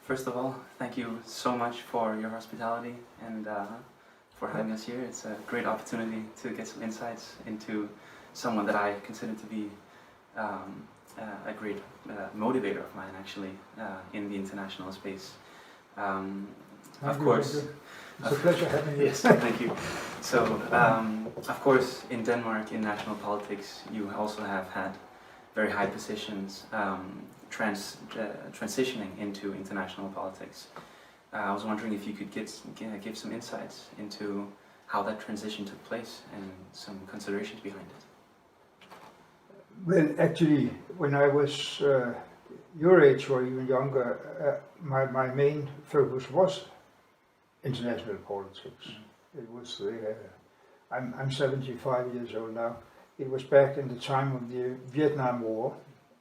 First of all, thank you so much for your hospitality and for having us here. It's a great opportunity to get some insights into someone that I consider to be a great motivator of mine, actually, in the international space. Of course. It's a pleasure having you. Yes, thank you. So, of course, in Denmark, in national politics, you also have had very high positions transitioning into international politics. I was wondering if you could give some insights into how that transition took place and some considerations behind it. Well, actually, when I was your age or even younger, my main focus was international politics. It was I'm 75 years old now. It was back in the time of the Vietnam War.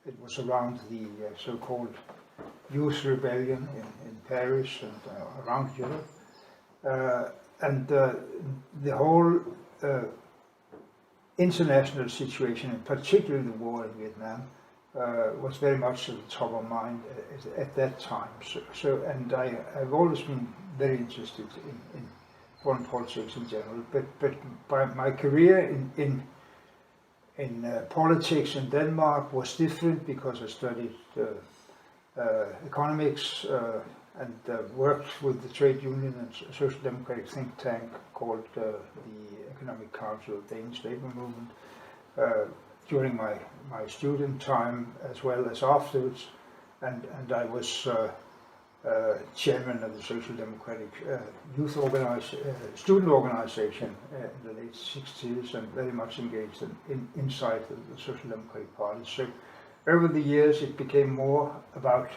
It was around the so-called Youth Rebellion in Paris and around Europe. And the whole international situation, and particularly the war in Vietnam, was very much at the top of mind at that time. And I've always been very interested in foreign politics in general. But by my career in politics in Denmark was different because I studied economics and worked with the trade union and social democratic think tank called the Economic Council of the Danish Labour Movement during my student time as well as afterwards, and I was chairman of the Social Democratic student organization in the late 60s and very much engaged inside the Social Democratic Party. So over the years it became more about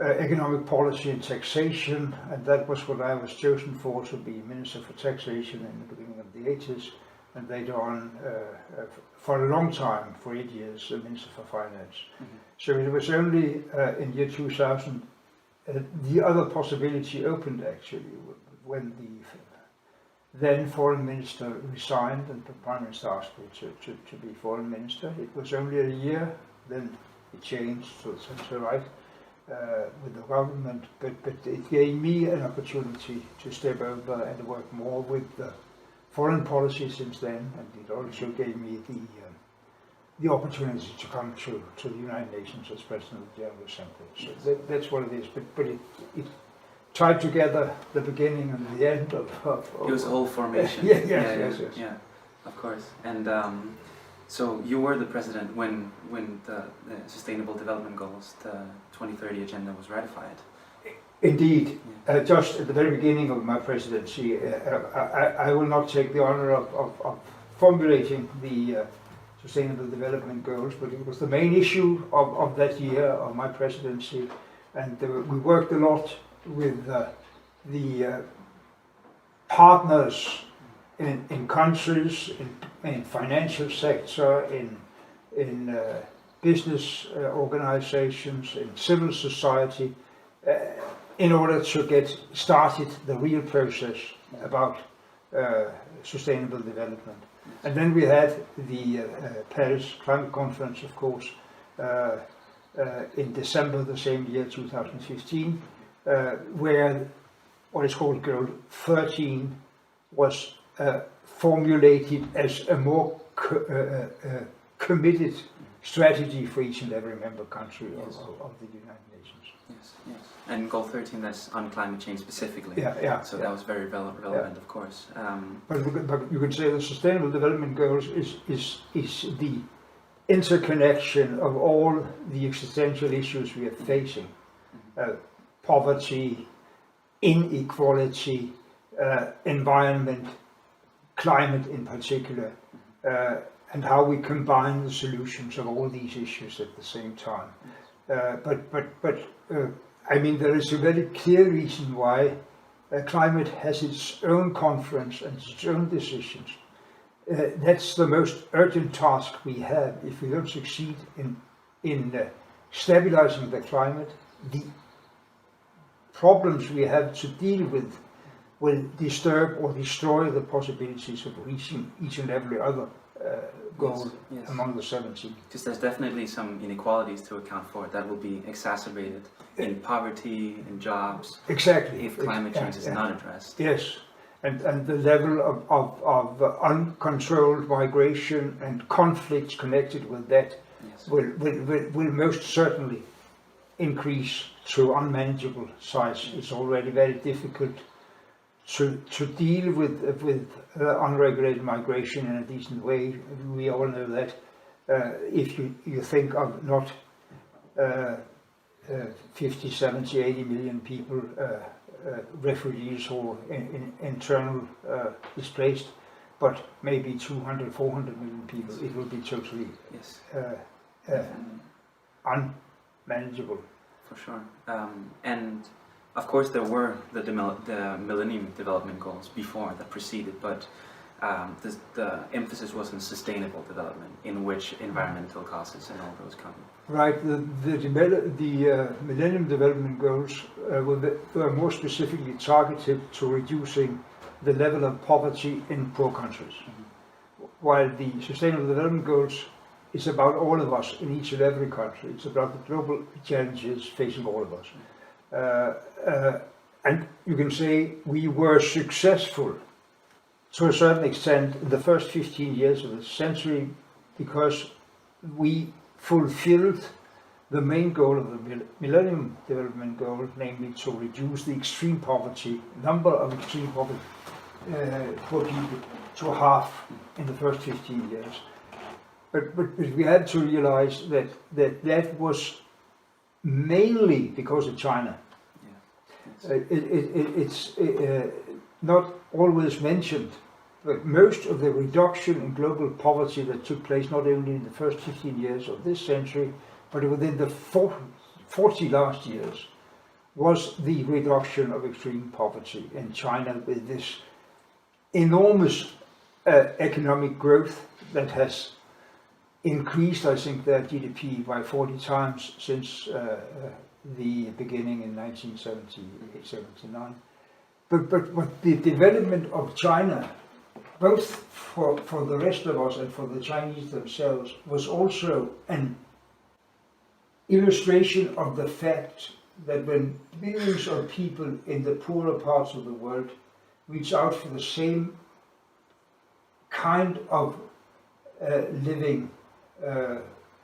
economic policy and taxation, and that was what I was chosen for, to be Minister for Taxation in the beginning of the 80s, and later on for a long time, for 8 years, Minister for Finance. Mm-hmm. So it was only in year 2000 the other possibility opened, actually, when the then Foreign Minister resigned and the Prime Minister asked me to be Foreign Minister. It was only a year, then it changed to the centre right with the government, but it gave me an opportunity to step over and work more with the foreign policy since then, and it also gave me the opportunity to come to the United Nations as President of the General Assembly. So that's what it is, but it tied together the beginning and the end of it was a whole formation. Yes. Yeah, of course. And so you were the president when the Sustainable Development Goals, the 2030 agenda, was ratified. Indeed, just at the very beginning of my presidency, I will not take the honor of formulating the Sustainable Development Goals, but it was the main issue of that year of my presidency, and we worked a lot with the partners in countries, in financial sector, in business organizations, in civil society, in order to get started the real process about sustainable development. And then we had the Paris Climate Conference, of course, in December the same year, 2015, where what is called Goal 13 was formulated as a more committed strategy for each and every member country of the United Nations. Yes. And Goal 13, that's on climate change specifically. So that was very relevant, of course. But you could say the Sustainable Development Goals is the interconnection of all the existential issues we are facing. Poverty, inequality, environment, climate in particular, and how we combine the solutions of all these issues at the same time. I mean, there is a very clear reason why climate has its own conference and its own decisions. That's the most urgent task we have. If we don't succeed in stabilizing the climate, the problems we have to deal with will disturb or destroy the possibilities of reaching each and every other goal yes. among the 17. Because there's definitely some inequalities to account for that will be exacerbated in poverty, in jobs, Exactly. if climate change is not addressed. Yes, and the level of uncontrolled migration and conflicts connected with that Yes. will most certainly increase to unmanageable size. It's already very difficult to deal with unregulated migration in a decent way. We all know that. If you think of not 50, 70, 80 million people, refugees or internal displaced, but maybe 200, 400 million people, it will be totally Yes. unmanageable. For sure. And of course there were the Millennium Development Goals before that preceded, but the emphasis was on sustainable development, in which environmental causes and all those come. Right. The Millennium Development Goals were more specifically targeted to reducing the level of poverty in poor countries, while the Sustainable Development Goals is about all of us in each and every country. It's about the global challenges facing all of us. And you can say we were successful to a certain extent in the first 15 years of the century because we fulfilled the main goal of the Millennium Development Goal, namely to reduce the extreme poverty, number of extreme poverty, poor people to half in the first 15 years. But we had to realize that was mainly because of China. Yeah. It's not always mentioned, but most of the reduction in global poverty that took place not only in the first 15 years of this century, but within the 40 last years, was the reduction of extreme poverty in China, with this enormous economic growth that has increased, I think, their GDP by 40 times since the beginning in 1978, 79. But the development of China, both for the rest of us and for the Chinese themselves, was also an illustration of the fact that when millions of people in the poorer parts of the world reach out for the same kind of living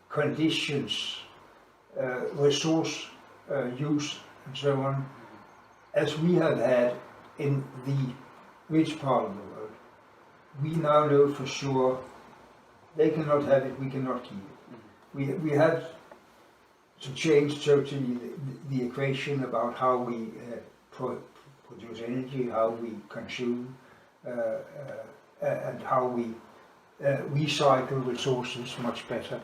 conditions, resource use and so on, as we have had in the rich part of the world, we now know for sure they cannot have it, we cannot keep it. We have to change totally the equation about how we produce energy, how we consume, and how we recycle resources much better,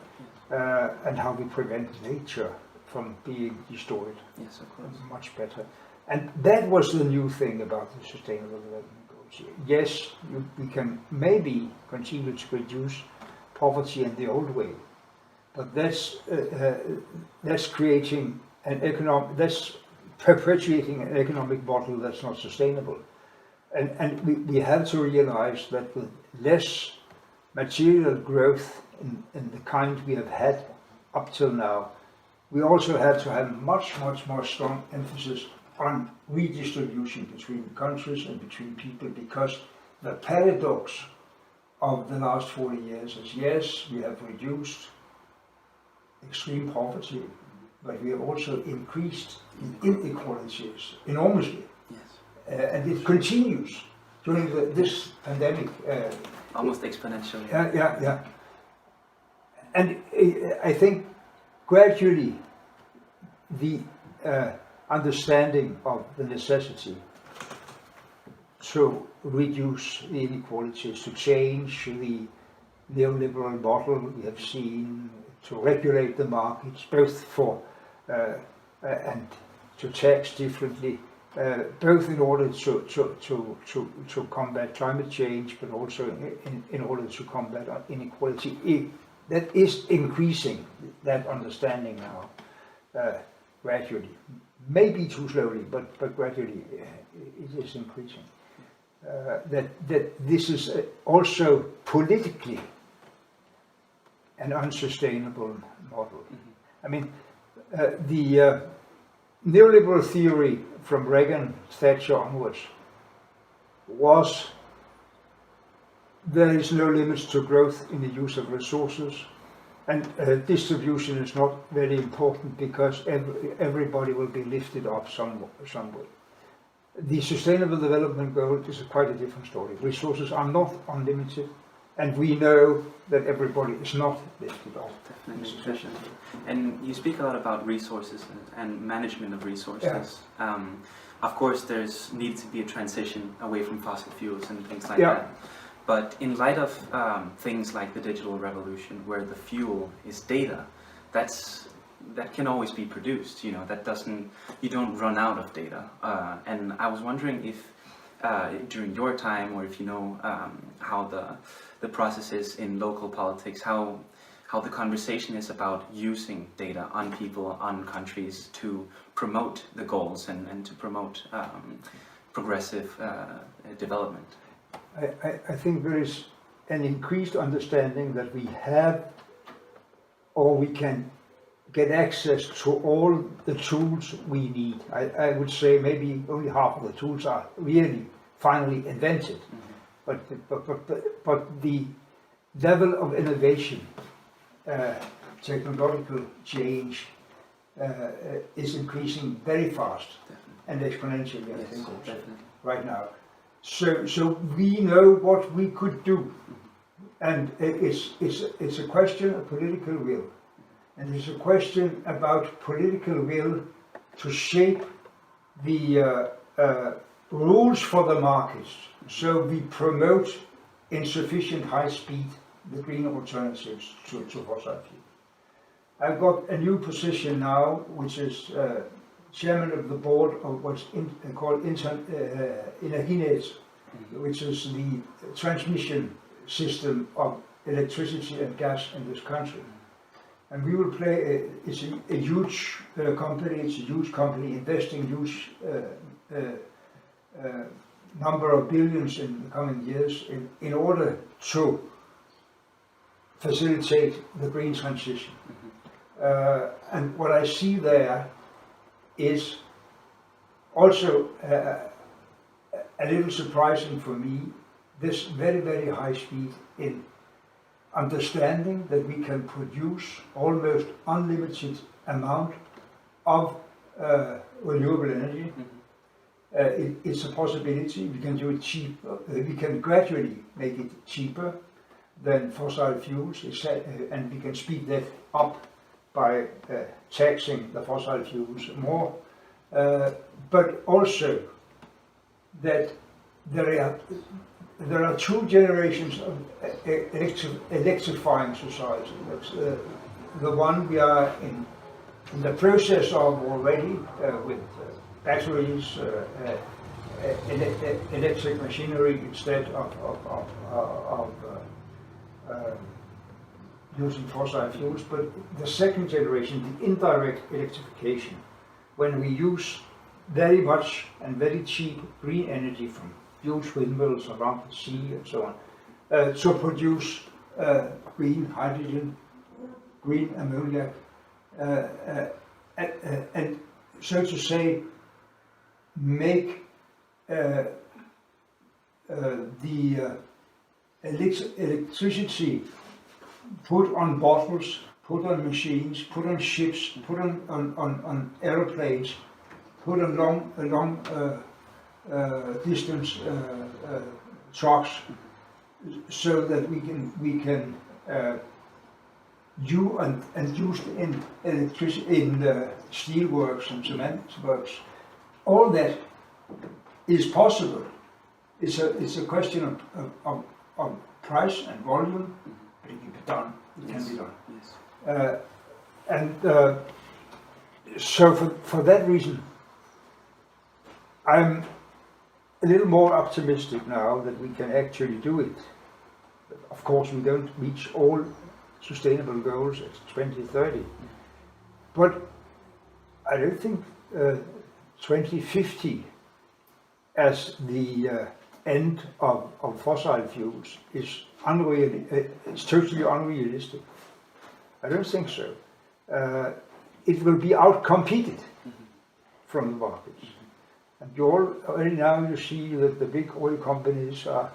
and how we prevent nature from being destroyed. Yes, of course. Much better. And that was the new thing about the Sustainable Development Goals. Yes, we can maybe continue to reduce poverty in the old way, but that's creating that's perpetuating an economic model that's not sustainable. And we have to realize that with less material growth in the kind we have had up till now, we also have to have much more strong emphasis on redistribution between countries and between people, because the paradox of the last 40 years is, yes, we have reduced extreme poverty, but we have also increased inequalities enormously. Yes. And it continues during this pandemic. Almost exponentially. Yeah. And I think gradually the understanding of the necessity to reduce the inequalities, to change the neoliberal model we have seen, to regulate the markets, both for and to tax differently, both in order to combat climate change, but also in order to combat inequality. That is increasing, that understanding now, gradually. Maybe too slowly, but gradually it is increasing. That this is also politically an unsustainable model. Mm-hmm. I mean, the neoliberal theory from Reagan, Thatcher onwards was there is no limits to growth in the use of resources, and distribution is not very important because everybody will be lifted up some way. The Sustainable Development Goal is quite a different story. Resources are not unlimited, and we know that everybody is not lifted up. Definitely. And you speak a lot about resources and management of resources. Yeah. Of course, there's needs to be a transition away from fossil fuels and things like that. But in light of things like the digital revolution, where the fuel is data, that can always be produced. You know, you don't run out of data. And I was wondering if during your time, or if you know how the process is in local politics, how the conversation is about using data on people, on countries to promote the goals and to promote progressive development. I think there is an increased understanding that we have, or we can get access to all the tools we need. I would say maybe only half of the tools are really finally invented, but the level of innovation, technological change is increasing very fast. Definitely. And exponentially, I think, also, right now. So we know what we could do, and it's a question of political will, and it's a question about political will to shape the rules for the markets, so we promote in sufficient high speed the green alternatives to fossil fuel. I've got a new position now, which is chairman of the board of what's called Energinet, which is the transmission system of electricity and gas in this country. And we will play, it's a huge company, investing huge number of billions in the coming years in order to facilitate the green transition. And what I see there is also a little surprising for me, this very, very high speed in understanding that we can produce almost unlimited amount of renewable energy. It's a possibility. We can do it cheap. We can gradually make it cheaper than fossil fuels, and we can speed that up by taxing the fossil fuels more. But also that there are two generations of electrifying society. That's the one we are in the process of already with batteries, electric machinery instead of using fossil fuels. But the second generation, the indirect electrification, when we use very much and very cheap green energy from huge windmills around the sea and so on, to produce green hydrogen, green ammonia, and so to say, make the electricity put on bottles, put on machines, put on ships, put on aeroplanes, put on long distance trucks, so that we can use in electricity, in steel works and cement works. All that is possible. It's a question of price and volume, but it can be done. It can be done. Yes. And so for that reason, I'm a little more optimistic now that we can actually do it. Of course, we don't reach all sustainable goals at 2030, but I don't think 2050 as the end of fossil fuels is it's totally unrealistic. I don't think so. It will be out-competed from the markets. And you already now you see that the big oil companies are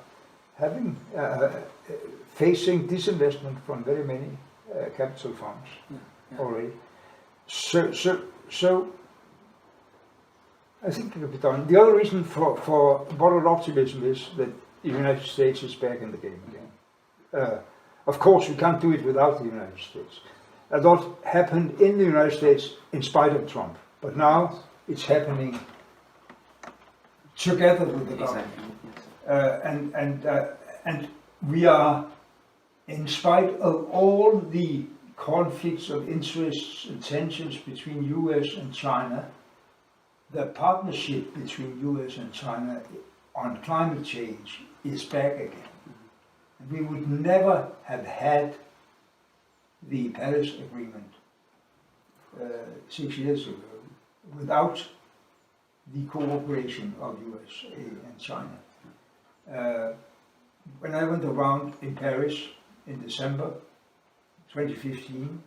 having facing disinvestment from very many capital funds already. So I think it will be done. The other reason for bottled optimism is that the United States is back in the game again. Of course, we can't do it without the United States. A lot happened in the United States in spite of Trump, but now it's happening together with the government. And we are, in spite of all the conflicts of interests and tensions between US and China, the partnership between US and China on climate change is back again. We would never have had the Paris Agreement 6 years ago without the cooperation of USA and China. When I went around in Paris in December 2015,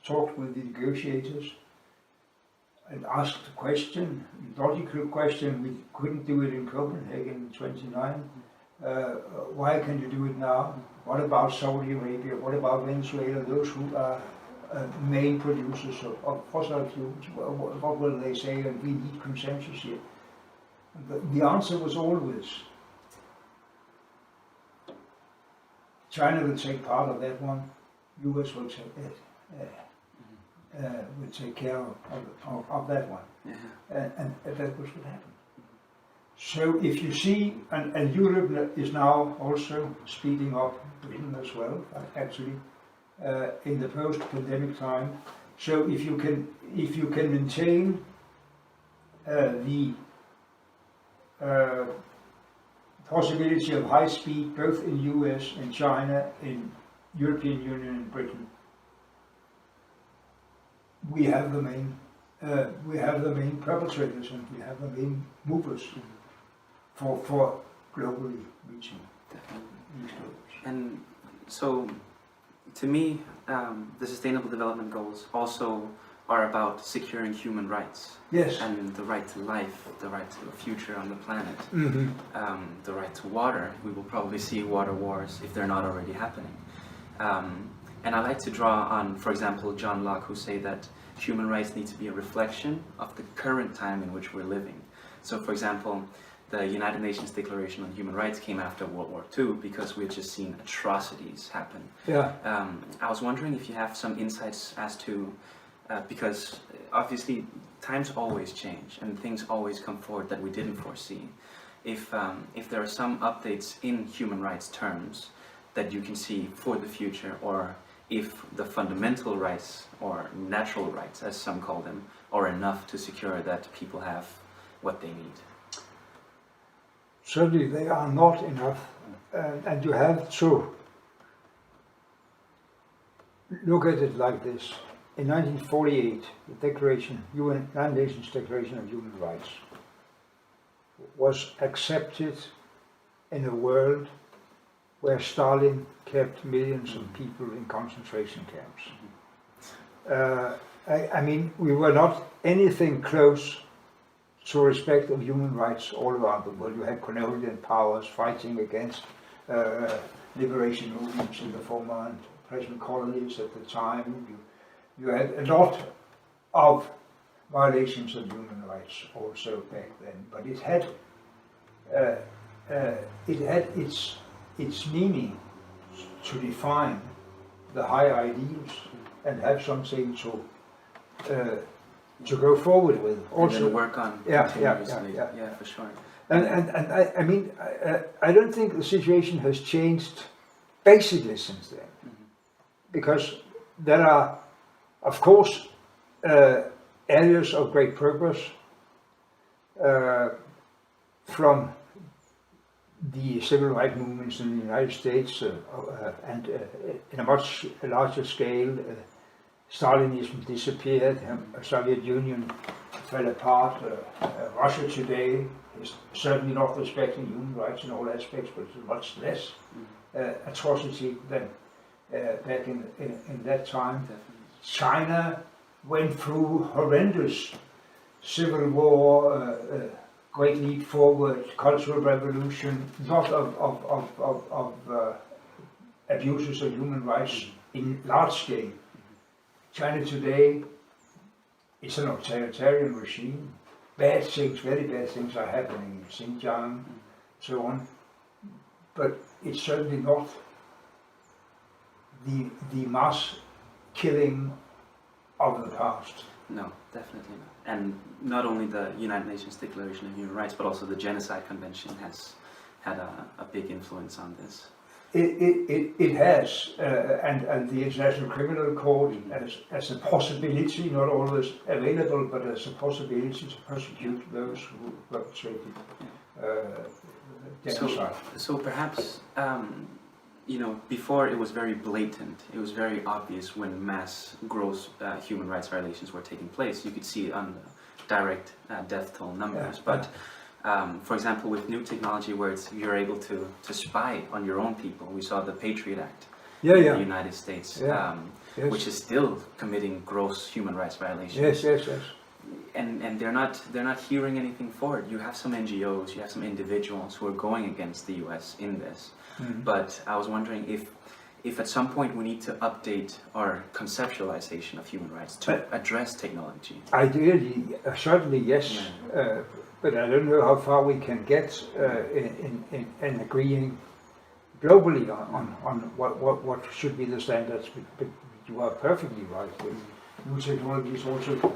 talked with the negotiators and asked a question, a logical question, we couldn't do it in Copenhagen in 29. Why can you do it now? What about Saudi Arabia? What about Venezuela? Those who are main producers of fossil fuels. What will they say? And we need consensus here. The answer was always China will take part of that one. US will take it. Will take care of that one. And that was what happened. So if you see, and Europe is now also speeding up, Britain as well, actually, in the post-pandemic time. So if you can maintain the possibility of high speed both in US and China, in European Union and Britain, we have the main perpetrators and we have the main movers for globally reaching these goals. And so, to me, the Sustainable Development Goals also are about securing human rights. Yes. And the right to life, the right to a future on the planet, the right to water. We will probably see water wars if they're not already happening. And I like to draw on, for example, John Locke, who say that human rights need to be a reflection of the current time in which we're living. So, for example, the United Nations Declaration on Human Rights came after World War II because we had just seen atrocities happen. Yeah. I was wondering if you have some insights as to, because obviously times always change and things always come forward that we didn't foresee. If there are some updates in human rights terms that you can see for the future, or if the fundamental rights, or natural rights as some call them, are enough to secure that people have what they need. Certainly they are not enough, and you have to look at it like this. In 1948, the United Nations Declaration of Human Rights was accepted in a world where Stalin kept millions of people in concentration camps. I mean, we were not anything close to respect of human rights all around the world. You had colonial powers fighting against liberation movements in the former and present colonies at the time. You had a lot of violations of human rights also back then, but it had its meaning to define the high ideals and have something to go forward with. Also, and work on continuously. Yeah, for sure. And I mean, I don't think the situation has changed basically since then, because there are, of course, areas of great progress from the civil rights movements in the United States and in a much larger scale. Stalinism disappeared, Soviet Union fell apart, Russia today is certainly not respecting human rights in all aspects, but it's much less atrocity than back in that time. Definitely. China went through horrendous civil war, great leap forward, cultural revolution, lot of abuses of human rights in large scale. China today is an authoritarian regime. Bad things, very bad things are happening in Xinjiang, so on. But it's certainly not the mass killing of the past. No, definitely not. And not only the United Nations Declaration of Human Rights, but also the Genocide Convention has had a big influence on this. It has, and the International Criminal Court as a possibility, not always available, but as a possibility to prosecute those who perpetrated genocide. So perhaps, before it was very blatant, it was very obvious when mass gross human rights violations were taking place. You could see it on the direct death toll numbers. But for example, with new technology where you're able to spy on your own people, we saw the Patriot Act in the United States, which is still committing gross human rights violations. Yes. And they're not hearing anything for it. You have some NGOs, you have some individuals who are going against the US in this. But I was wondering if at some point we need to update our conceptualization of human rights to address technology. Ideally, certainly yes, but I don't know how far we can get in agreeing globally on what should be the standards. But you are perfectly right. New technologies also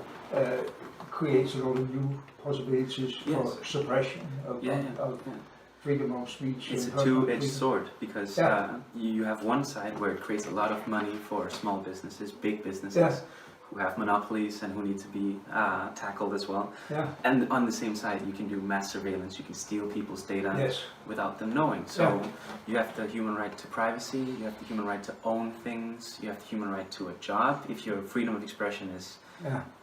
creates a lot of new possibilities for suppression of freedom of speech. It's a two-edged sword because you have one side where it creates a lot of money for small businesses, big businesses who have monopolies and who need to be tackled as well. And on the same side, you can do mass surveillance, you can steal people's data without them knowing. So you have the human right to privacy, you have the human right to own things, you have the human right to a job. If your freedom of expression is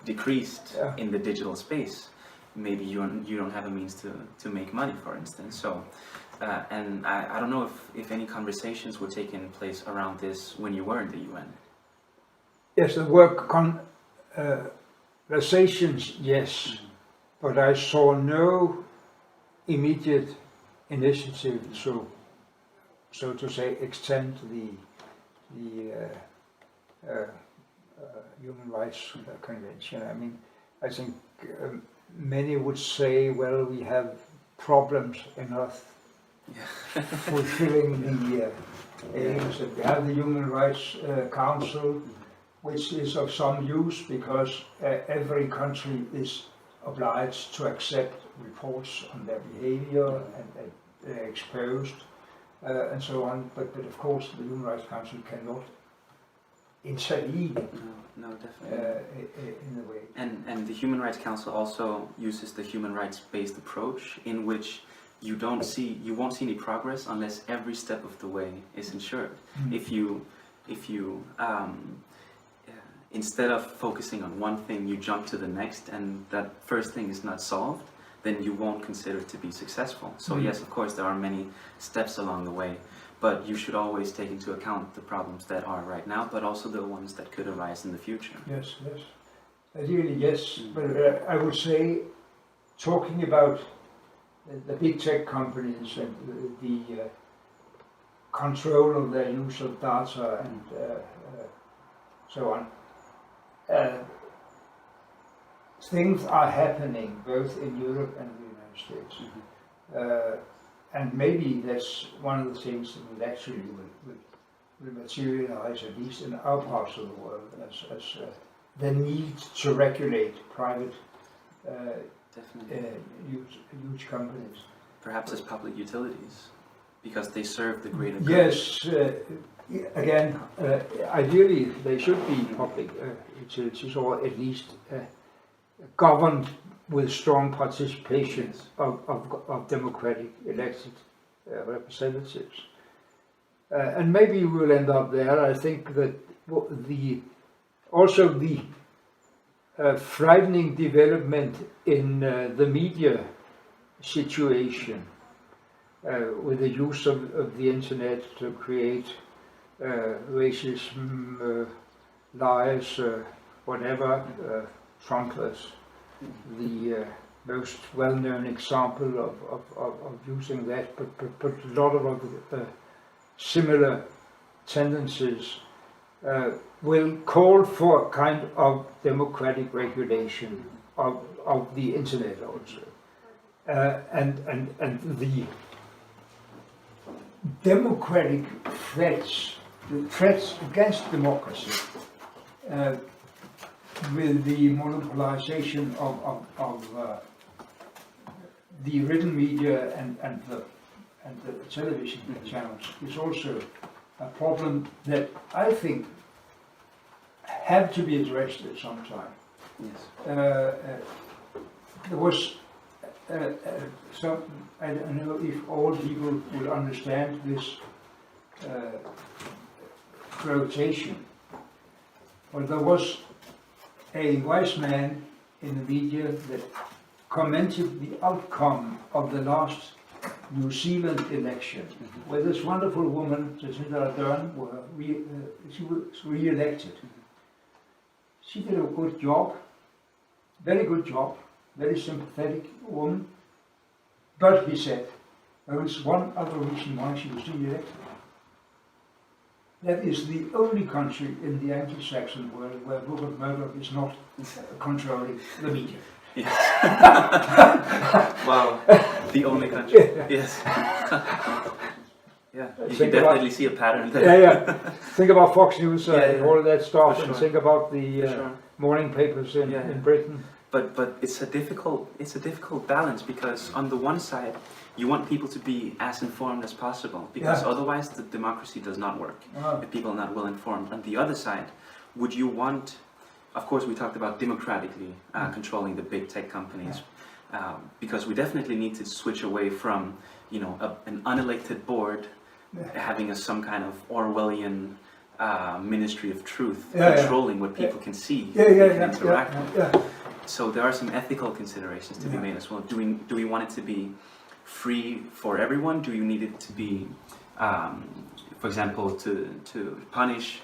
decreased in the digital space, maybe you don't have a means to make money, for instance. So, and I don't know if any conversations were taking place around this when you were in the UN. Yes, there were conversations, yes, but I saw no immediate initiative to, so to say, extend the Human Rights Convention. I mean, I think many would say, well, we have problems enough fulfilling the aims that we have the Human Rights Council, which is of some use because every country is obliged to accept reports on their behavior and they're exposed and so on. But of course, the Human Rights Council cannot intervene. No, definitely. In a way. And the Human Rights Council also uses the human rights-based approach in which you won't see any progress unless every step of the way is ensured. If you instead of focusing on one thing, you jump to the next, and that first thing is not solved, then you won't consider it to be successful. So yes, of course, there are many steps along the way, but you should always take into account the problems that are right now, but also the ones that could arise in the future. Yes. Ideally, yes, but I would say, talking about the big tech companies and the control of their use of data and so on, things are happening both in Europe and the United States. And maybe that's one of the things that actually will materialize, at least in our parts of the world, as the need to regulate private huge companies. Perhaps as public utilities, because they serve the greater good. Yes, again, ideally they should be public utilities, or at least governed with strong participation of democratic elected representatives. And maybe we'll end up there. I think that the frightening development in the media situation with the use of the internet to create racism, lies, whatever. Trump is the most well-known example of using that, but a lot of similar tendencies will call for a kind of democratic regulation of the internet also. And the democratic threats, the threats against democracy, with the monopolization of the written media and the television channels is also a problem that I think have to be addressed at some time. Yes. There was some, I don't know if all people will understand this rotation, but there was a wise man in the media that commented the outcome of the last New Zealand election, where this wonderful woman, Jacinda Ardern, she was re-elected. She did a good job, very good job, very sympathetic woman, but he said there was one other reason why she was re-elected. That is the only country in the Anglo-Saxon world where Rupert Murdoch is not controlling the media. Yes. Wow, the only country. Yes. Yeah, you can definitely see a pattern there. Yeah. Think about Fox News, all that stuff, sure. and think about the Sure. morning papers in Britain. But it's a difficult balance, because on the one side you want people to be as informed as possible, because otherwise the democracy does not work if people are not well informed. On the other side, would you want, of course we talked about democratically controlling the big tech companies, because we definitely need to switch away from, you know, an unelected board having some kind of Orwellian ministry of truth controlling what people can see, can interact with. So there are some ethical considerations to be made as well. Do we want it to be free for everyone? Do you need it to be, for example, to punish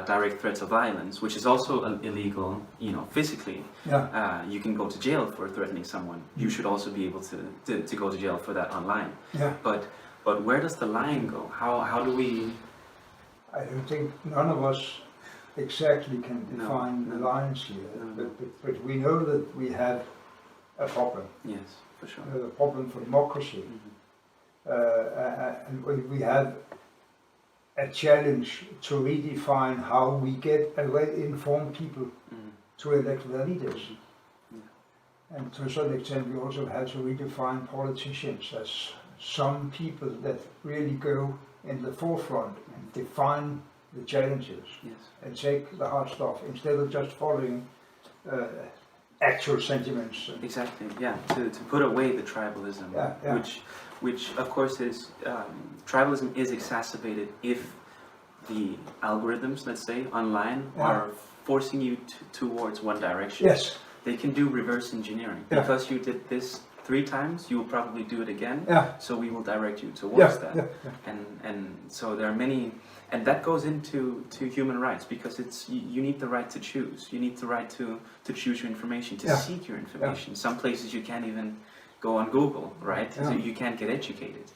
direct threats of violence, which is also illegal, you know, physically. You can go to jail for threatening someone. You should also be able to go to jail for that online. But where does the line go? How do we? I don't think none of us exactly can define the lines here, but we know that we have a problem. Yes, for sure. A problem for democracy, and we have a challenge to redefine how we get well-informed people to elect their leaders. And to a certain extent we also have to redefine politicians as some people that really go in the forefront and define the challenges and take the hard stuff instead of just following actual sentiments. Exactly, to put away the tribalism, which of course is, tribalism is exacerbated if the algorithms, let's say, online are forcing you towards one direction. Yes. They can do reverse engineering. Because you did this 3 times, you will probably do it again, so we will direct you towards that. And so there are many, and that goes into human rights, because it's you need the right to choose. You need the right to choose your information, to seek your information. Some places you can't even go on Google, right? So you can't get educated.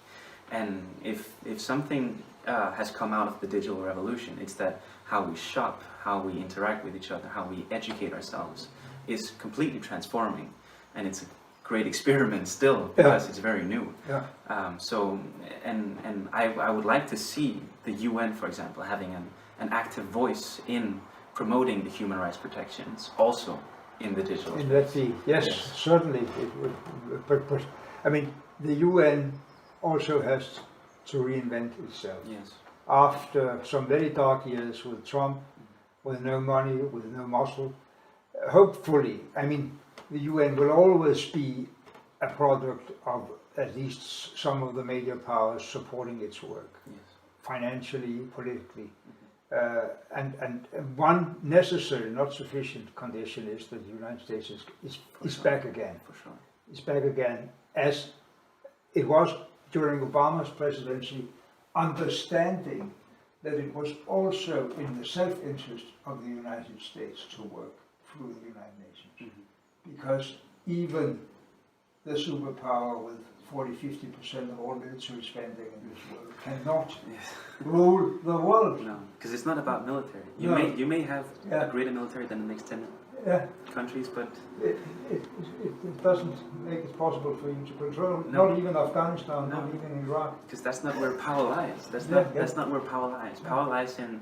And if something has come out of the digital revolution, it's that how we shop, how we interact with each other, how we educate ourselves is completely transforming. And it's a great experiment still, because it's very new. So, and I would like to see the UN, for example, having an active voice in promoting the human rights protections also in the digital space. Yes, certainly it would, but I mean the UN also has to reinvent itself. After some very dark years with Trump, with no money, with no muscle, hopefully, I mean, the UN will always be a product of at least some of the major powers supporting its work, financially, politically. And one necessary, not sufficient condition is that the United States is back again. For sure. It's back again, as it was during Obama's presidency, understanding that it was also in the self-interest of the United States to work through the United Nations. Because even the superpower with 40–50% of all military spending in this world cannot rule the world. No, because it's not about military. You may have a greater military than the next 10 countries, but it doesn't make it possible for you to control. Not even Afghanistan, not even Iraq. Because that's not where power lies. That's not where power lies. Power lies in,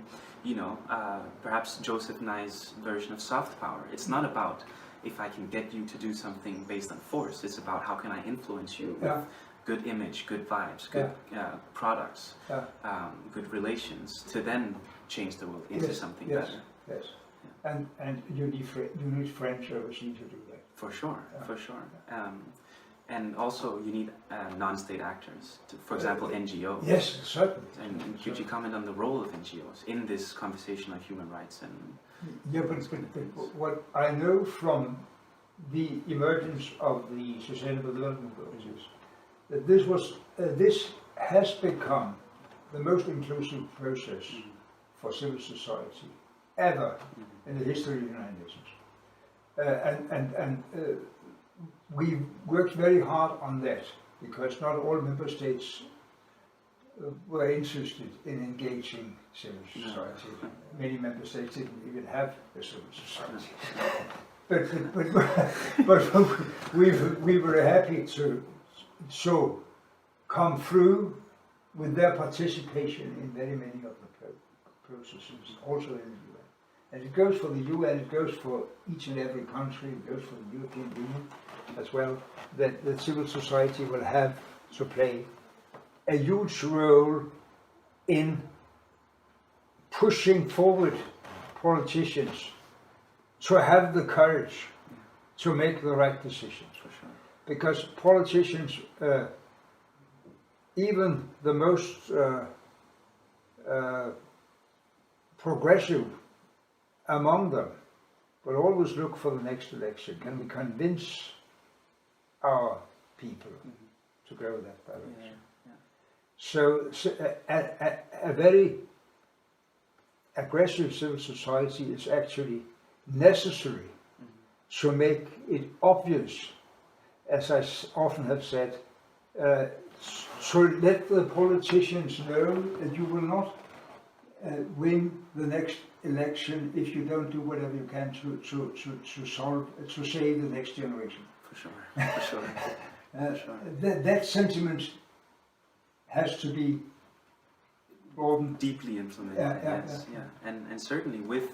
perhaps Joseph Nye's version of soft power. It's not about if I can get you to do something based on force. It's about how can I influence you with good image, good vibes, good products, good relations, to then change the world into something better. Yes. And you need friends overseas to do that. For sure. And also you need non-state actors, for example NGOs. Yes, certainly. And could you comment on the role of NGOs in this conversation on human rights? And but what I know from the emergence of the Sustainable Development Goals is that this has become the most inclusive process for civil society ever in the history of the United Nations. We worked very hard on that because not all member states were interested in engaging civil society. Many member states didn't even have a civil society. But we were happy to come through with their participation in very many of the processes, also in the UN. And it goes for the UN, it goes for each and every country, it goes for the European Union as well, that civil society will have to play a huge role in pushing forward politicians to have the courage to make the right decisions. for sure. Because politicians, even the most progressive among them, will always look for the next election. Can we convince our people to go that direction? So a very aggressive civil society is actually necessary to make it obvious, as I often have said, to let the politicians know that you will not win the next election if you don't do whatever you can to save the next generation. For sure. That sentiment has to be broadened. Deeply implemented, yes. And certainly with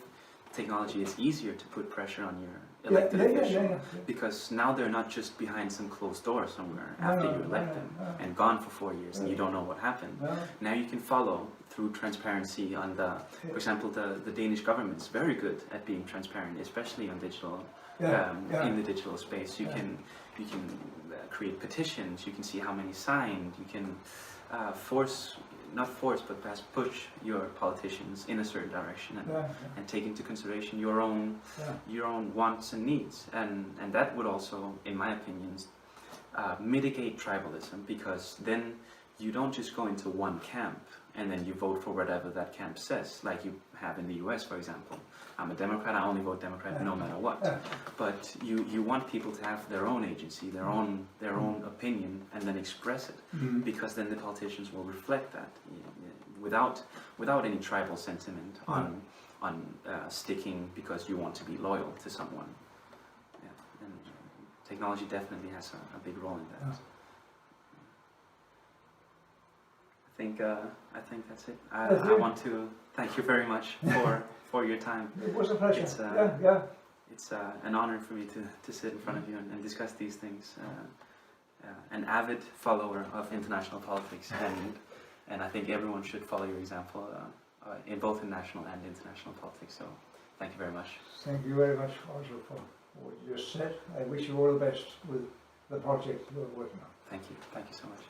technology it's easier to put pressure on your elected official, because now they're not just behind some closed door somewhere after you elect them and gone for 4 years and you don't know what happened. Now you can follow through transparency on for example, the Danish government's very good at being transparent, especially on digital, in the digital space. You can create petitions, you can see how many signed, you can not force, but perhaps push your politicians in a certain direction and take into consideration your own wants and needs, and that would also, in my opinion, mitigate tribalism, because then you don't just go into one camp and then you vote for whatever that camp says, like you have in the US, for example. I'm a Democrat, I only vote Democrat no matter what. But you want people to have their own agency, their own opinion, and then express it, because then the politicians will reflect that, without any tribal sentiment on sticking because you want to be loyal to someone. And technology definitely has a big role in that. I think that's it. I want to thank you very much for your time. It was a pleasure. It's an honor for me to sit in front of you and discuss these things. An avid follower of international politics, and I think everyone should follow your example in both national and international politics. So thank you very much. Thank you very much also for what you just said. I wish you all the best with the project you are working on. Thank you so much.